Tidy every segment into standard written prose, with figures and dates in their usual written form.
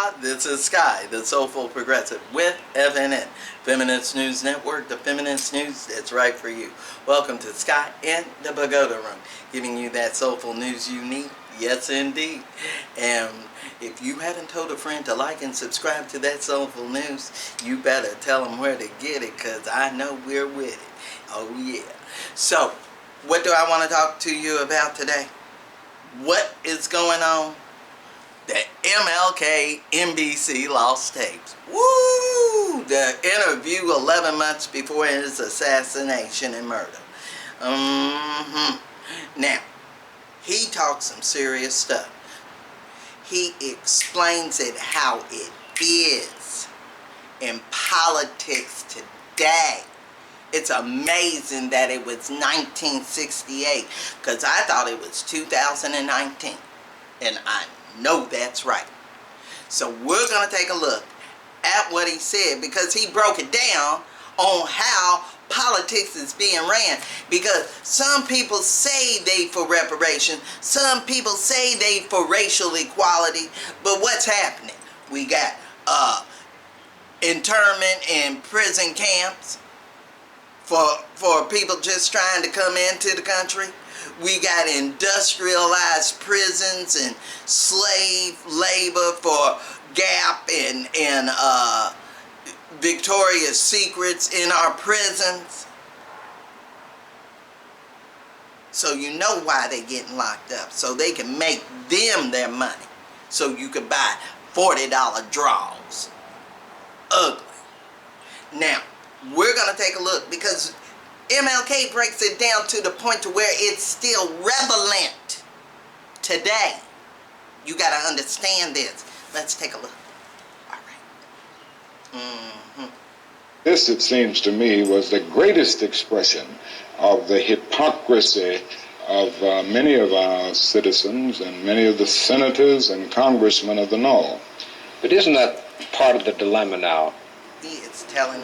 Aloha, this is Skye, the Soulful Progressive with FNN, Feminist News Network, the feminist news that's right for you. Welcome to Skye in the Pagoda Room, giving you that soulful news you need. Yes, indeed. And if you haven't told a friend to like and subscribe to that soulful news, you better tell them where to get it, because I know we're with it. Oh, yeah. So, what do I want to talk to you about today? What is going on? The MSNBC lost tapes. Woo! The interview 11 months before his assassination and murder. Now, he talks some serious stuff. He explains it how it is in politics today. It's amazing that it was 1968, because I thought it was 2019. And I know that's right. So we're going to take a look at what he said, because he broke it down on how politics is being ran. Because some people say they for reparations, some people say they for racial equality, but what's happening? We got internment in prison camps for people just trying to come into the country. We got industrialized prisons and slave labor for Gap and Victoria's Secrets in our prisons. So you know why they're getting locked up. So they can make them their money. So you can buy $40 draws. Ugly. Now, we're going to take a look, because MLK breaks it down to the point to where it's still relevant today. You got to understand this. Let's take a look. All right. This, it seems to me, was the greatest expression of the hypocrisy of many of our citizens and many of the senators and congressmen of the North. But isn't that part of the dilemma now?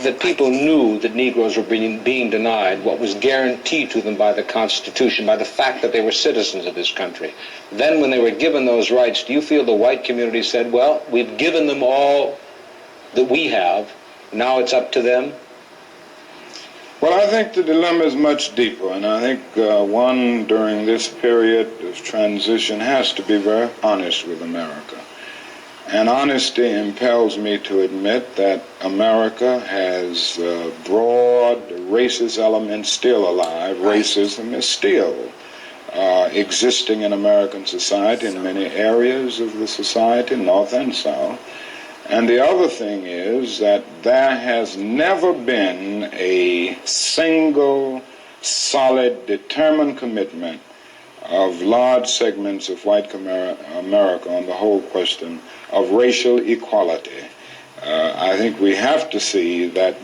That people knew that Negroes were being denied what was guaranteed to them by the Constitution, by the fact that they were citizens of this country. Then when they were given those rights, do you feel the white community said, well, we've given them all that we have, now it's up to them? Well, I think the dilemma is much deeper, and I think one during this period of transition has to be very honest with America. And honesty impels me to admit that America has broad racist elements still alive. Racism is still existing in American society in many areas of the society, North and South. And the other thing is that there has never been a single, solid, determined commitment of large segments of white America on the whole question of racial equality. I think we have to see that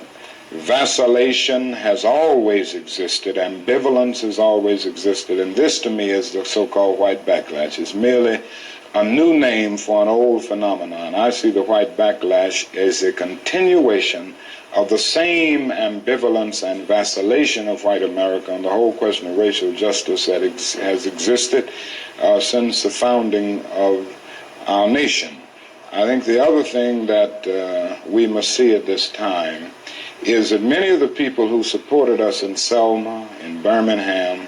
vacillation has always existed, ambivalence has always existed, and this to me is the so-called white backlash. It's merely a new name for an old phenomenon. I see the white backlash as a continuation of the same ambivalence and vacillation of white America on the whole question of racial justice that has existed since the founding of our nation. I think the other thing that we must see at this time is that many of the people who supported us in Selma, in Birmingham,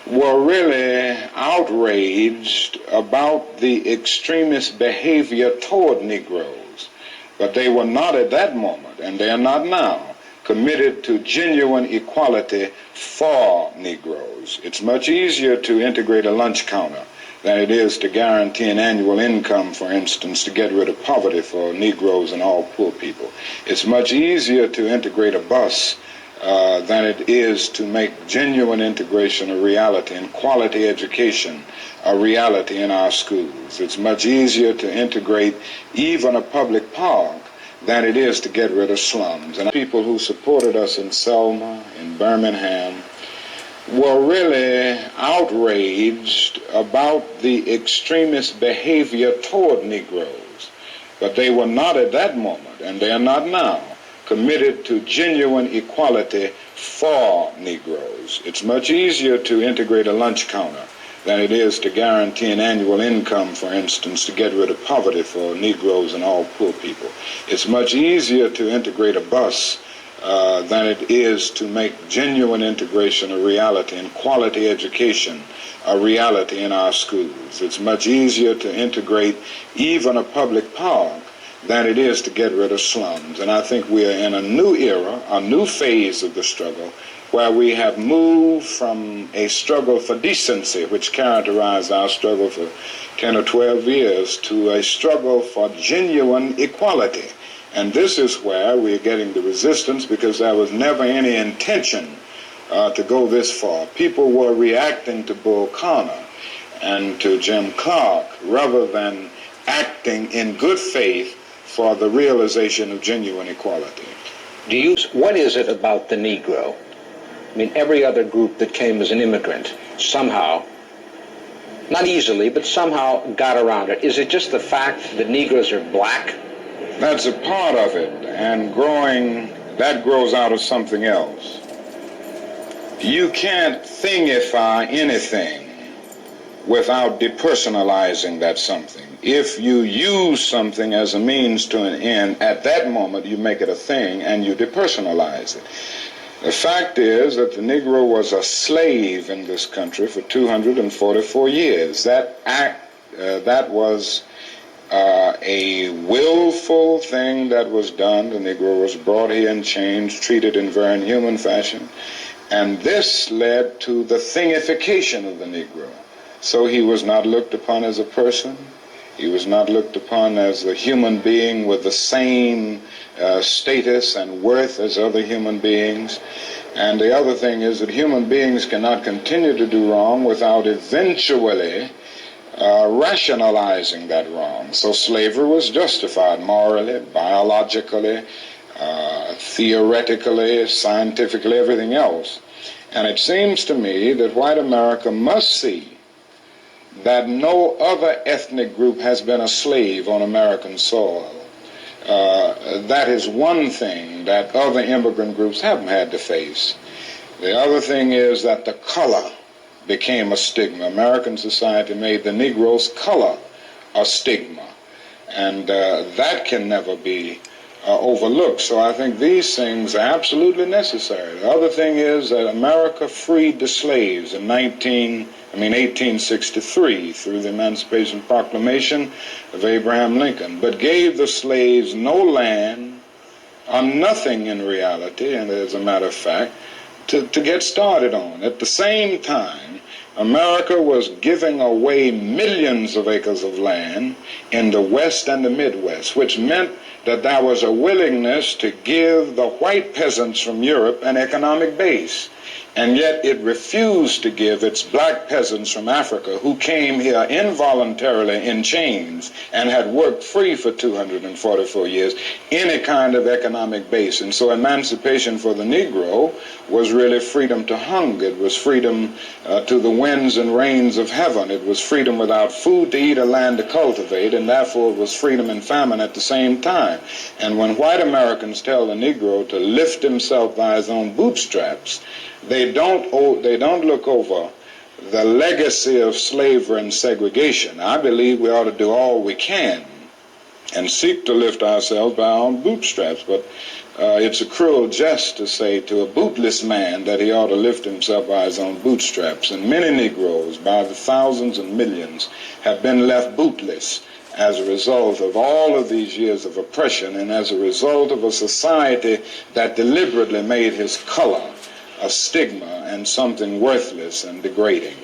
were really outraged about the extremist behavior toward Negroes. But they were not at that moment, and they are not now, committed to genuine equality for Negroes. It's much easier to integrate a lunch counter than it is to guarantee an annual income, for instance, to get rid of poverty for Negroes and all poor people. It's much easier to integrate a bus than it is to make genuine integration a reality and quality education a reality in our schools. It's much easier to integrate even a public park than it is to get rid of slums. And people who supported us in Selma, in Birmingham, were really outraged about the extremist behavior toward Negroes. But they were not at that moment, and they are not now, committed to genuine equality for Negroes. It's much easier to integrate a lunch counter than it is to guarantee an annual income, for instance, to get rid of poverty for Negroes and all poor people. It's much easier to integrate a bus than it is to make genuine integration a reality and quality education a reality in our schools. It's much easier to integrate even a public park than it is to get rid of slums. And I think we are in a new era, a new phase of the struggle, where we have moved from a struggle for decency, which characterized our struggle for 10 or 12 years, to a struggle for genuine equality. And this is where we're getting the resistance, because there was never any intention to go this far. People were reacting to Bull Connor and to Jim Clark rather than acting in good faith for the realization of genuine equality. What is it about the Negro? I mean, every other group that came as an immigrant somehow, not easily, but somehow got around it. Is it just the fact that Negroes are black? That's a part of it, and that grows out of something else. You can't thingify anything without depersonalizing that something. If you use something as a means to an end, at that moment you make it a thing and you depersonalize it. The fact is that the Negro was a slave in this country for 244 years. That was a willful thing that was done. The Negro was brought here in chains, treated in very inhuman fashion, and this led to the thingification of the Negro. So he was not looked upon as a person. He was not looked upon as a human being with the same status and worth as other human beings. And the other thing is that human beings cannot continue to do wrong without eventually rationalizing that wrong. So slavery was justified morally, biologically, theoretically, scientifically, everything else. And it seems to me that white America must see that no other ethnic group has been a slave on American soil. That is one thing that other immigrant groups haven't had to face. The other thing is that the color became a stigma. American society made the Negro's color a stigma, and that can never be overlooked. So I think these things are absolutely necessary. The other thing is that America freed the slaves in 1863 through the Emancipation Proclamation of Abraham Lincoln, but gave the slaves no land or nothing in reality, and as a matter of fact, to get started on. At the same time, America was giving away millions of acres of land in the West and the Midwest, which meant that there was a willingness to give the white peasants from Europe an economic base. And yet it refused to give its black peasants from Africa, who came here involuntarily in chains and had worked free for 244 years, any kind of economic base. And so emancipation for the Negro was really freedom to hunger. It was freedom to the winds and rains of heaven. It was freedom without food to eat or land to cultivate, and therefore it was freedom and famine at the same time. And when white Americans tell the Negro to lift himself by his own bootstraps, they don't look over the legacy of slavery and segregation. I believe we ought to do all we can and seek to lift ourselves by our own bootstraps, but it's a cruel jest to say to a bootless man that he ought to lift himself by his own bootstraps. And many Negroes, by the thousands and millions, have been left bootless as a result of all of these years of oppression and as a result of a society that deliberately made his color a stigma and something worthless and degrading.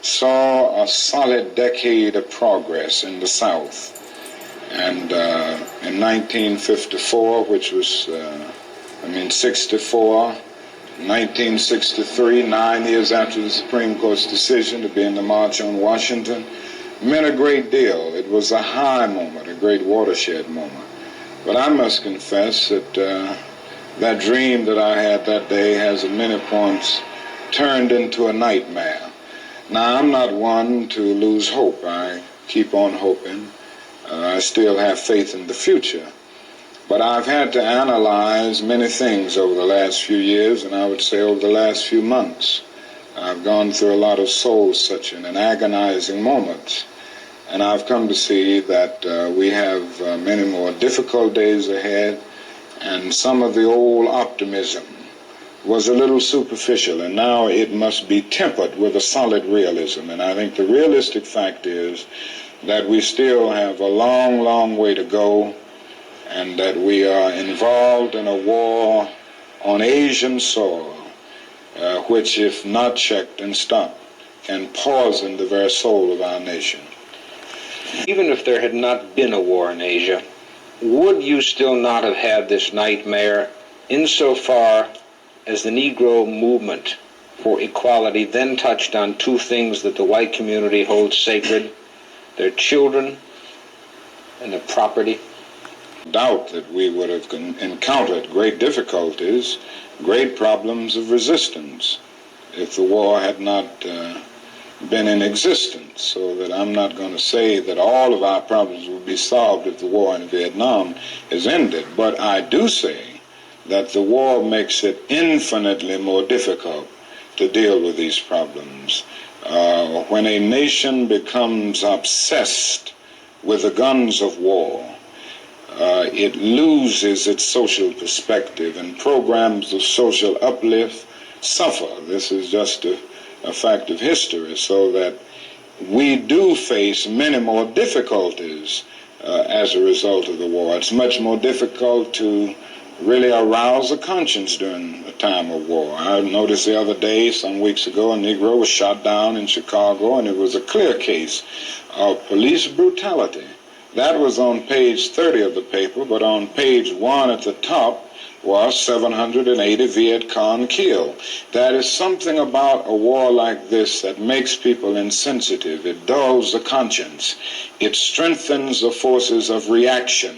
Saw a solid decade of progress in the South. And in 1954, which was, 64, 1963, 9 years after the Supreme Court's decision to be in the March on Washington, meant a great deal. It was a high moment, a great watershed moment. But I must confess that that dream that I had that day has at many points turned into a nightmare. Now, I'm not one to lose hope. I keep on hoping. I still have faith in the future. But I've had to analyze many things over the last few years, and I would say over the last few months. I've gone through a lot of soul-searching and agonizing moments, and I've come to see that we have many more difficult days ahead, and some of the old optimism was a little superficial, and now it must be tempered with a solid realism. And I think the realistic fact is that we still have a long, long way to go, and that we are involved in a war on Asian soil, which, if not checked and stopped, can poison the very soul of our nation. Even if there had not been a war in Asia, would you still not have had this nightmare insofar as the Negro movement for equality then touched on two things that the white community holds sacred: their children and their property? Doubt that we would have encountered great difficulties, great problems of resistance, if the war had not been in existence. So that I'm not going to say that all of our problems will be solved if the war in Vietnam is ended, but I do say that the war makes it infinitely more difficult to deal with these problems. When a nation becomes obsessed with the guns of war, it loses its social perspective, and programs of social uplift suffer. This is just a fact of history, so that we do face many more difficulties as a result of the war. It's much more difficult to really arouse a conscience during a time of war. I noticed the other day, some weeks ago, a Negro was shot down in Chicago, and it was a clear case of police brutality. That was on page 30 of the paper, but on page 1 at the top was 780 Viet Cong killed. That is something about a war like this that makes people insensitive. It dulls the conscience. It strengthens the forces of reaction,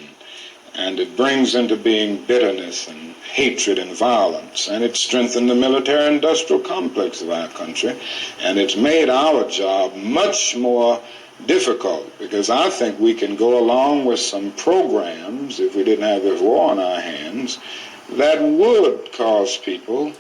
and it brings into being bitterness and hatred and violence. And it's strengthened the military-industrial complex of our country, and it's made our job much more difficult, because I think we can go along with some programs, if we didn't have this war on our hands, that would cause people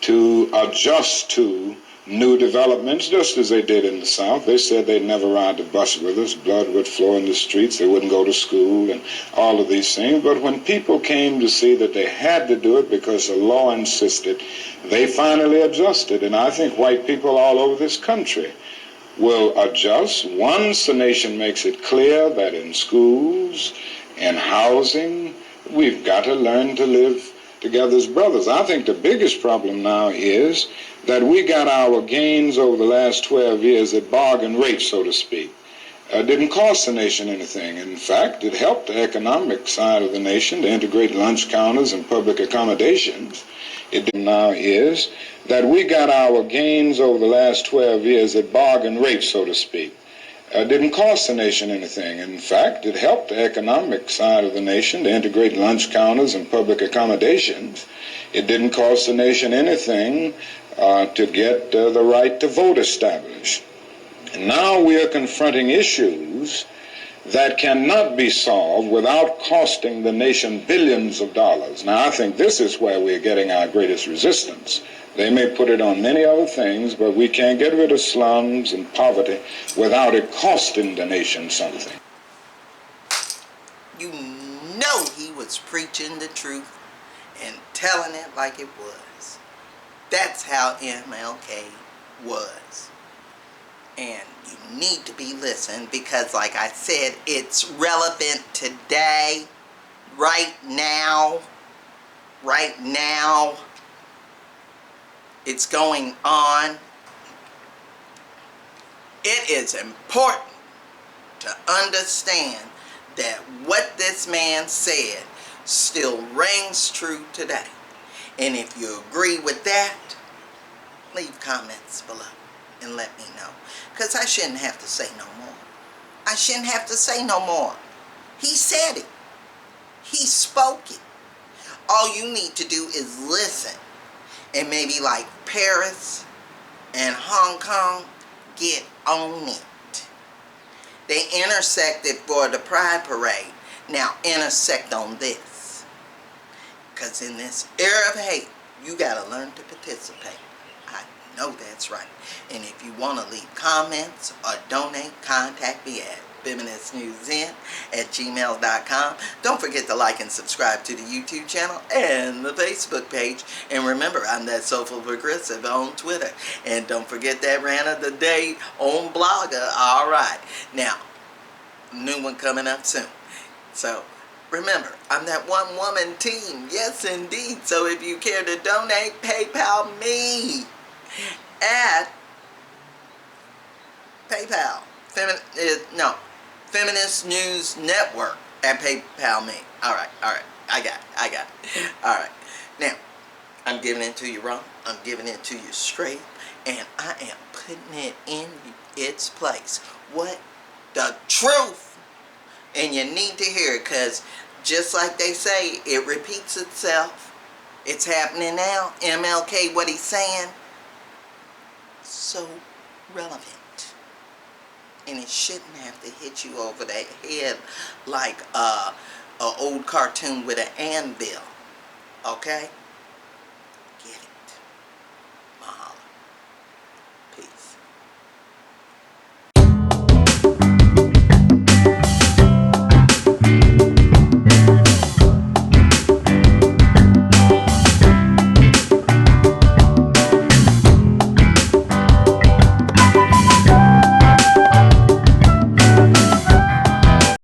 to adjust to new developments, just as they did in the South. They said they'd never ride the bus with us, blood would flow in the streets, they wouldn't go to school, and all of these things. But when people came to see that they had to do it because the law insisted, they finally adjusted. And I think white people all over this country will adjust once the nation makes it clear that in schools and housing, we've got to learn to live together as brothers. I think the biggest problem now is that we got our gains over the last 12 years at bargain rate, so to speak. It didn't cost the nation anything. In fact, it helped the economic side of the nation to integrate lunch counters and public accommodations. It now is that we got our gains over the last 12 years at bargain rate, so to speak. It didn't cost the nation anything. In fact, it helped the economic side of the nation to integrate lunch counters and public accommodations. It didn't cost the nation anything to get the right to vote established. And now we are confronting issues that cannot be solved without costing the nation billions of dollars. Now, I think this is where we're getting our greatest resistance. They may put it on many other things, but we can't get rid of slums and poverty without it costing the nation something. You know he was preaching the truth and telling it like it was. That's how MLK was. And you need to be listening, because like I said, it's relevant today, right now. It's going on. It is important to understand that what this man said still rings true today. And if you agree with that, leave comments below and let me know. Because I shouldn't have to say no more. I shouldn't have to say no more. He said it. He spoke it. All you need to do is listen. And maybe like Paris and Hong Kong, get on it. They intersected for the Pride Parade. Now intersect on this. Because in this era of hate, you got to learn to participate. I know that's right. And if you want to leave comments or donate, contact me at FeministNewsN@gmail.com. Don't forget to like and subscribe to the YouTube channel and the Facebook page. And remember, I'm that Soulful Progressive on Twitter. And don't forget that rant of the day on Blogger. Alright. Now, new one coming up soon. So, remember, I'm that one-woman team. Yes, indeed. So if you care to donate, PayPal me at PayPal. Feminist News Network at PayPal me. Alright. I got it. Alright. Now, I'm giving it to you raw. I'm giving it to you straight. And I am putting it in its place. What? The truth. And you need to hear it, because just like they say, it repeats itself. It's happening now. MLK, what he's saying, so relevant. And it shouldn't have to hit you over the head like a old cartoon with an anvil. Okay?